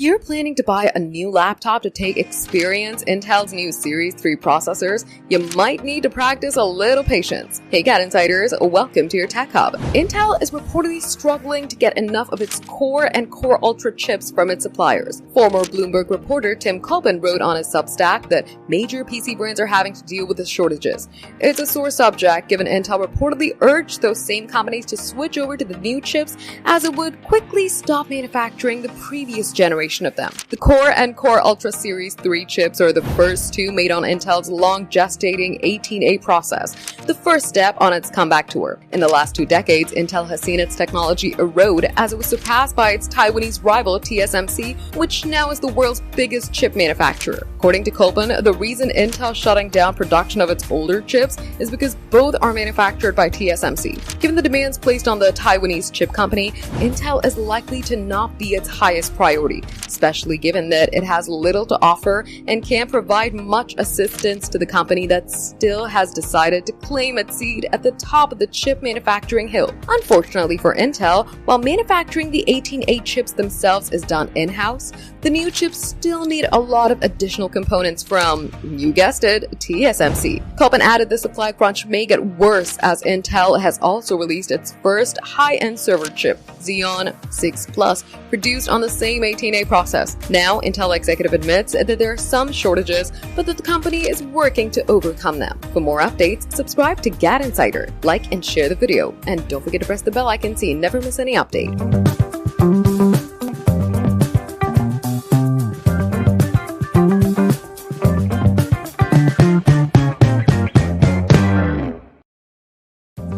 you're planning to buy a new laptop to take experience Intel's new Series 3 processors, you might need to practice a little patience. Hey GadInsiders, welcome to your Tech Hub. Intel is reportedly struggling to get enough of its Core and Core Ultra chips from its suppliers. Former Bloomberg reporter Tim Cobbin wrote on his Substack that major PC brands are having to deal with the shortages. It's a sore subject given Intel reportedly urged those same companies to switch over to the new chips as it would quickly stop manufacturing the previous generation of them. The Core and Core Ultra Series 3 chips are the first two made on Intel's long-gestating 18A process, the first step on its comeback tour. In the last 2 decades, Intel has seen its technology erode as it was surpassed by its Taiwanese rival TSMC, which now is the world's biggest chip manufacturer. According to Copen, the reason Intel is shutting down production of its older chips is because both are manufactured by TSMC. Given the demands placed on the Taiwanese chip company, Intel is likely to not be its highest priority, especially given that it has little to offer and can't provide much assistance to the company that still has decided to claim its seat at the top of the chip manufacturing hill. Unfortunately for Intel, while manufacturing the 18A chips themselves is done in-house, the new chips still need a lot of additional components from, you guessed it, TSMC. Copen added the supply crunch may get worse as Intel has also released its first high-end server chip, Xeon 6 Plus, produced on the same 18A process. Now, Intel executive admits that there are some shortages, but that the company is working to overcome them. For more updates, subscribe to GadInsider, like and share the video, and don't forget to press the bell icon so you never miss any update.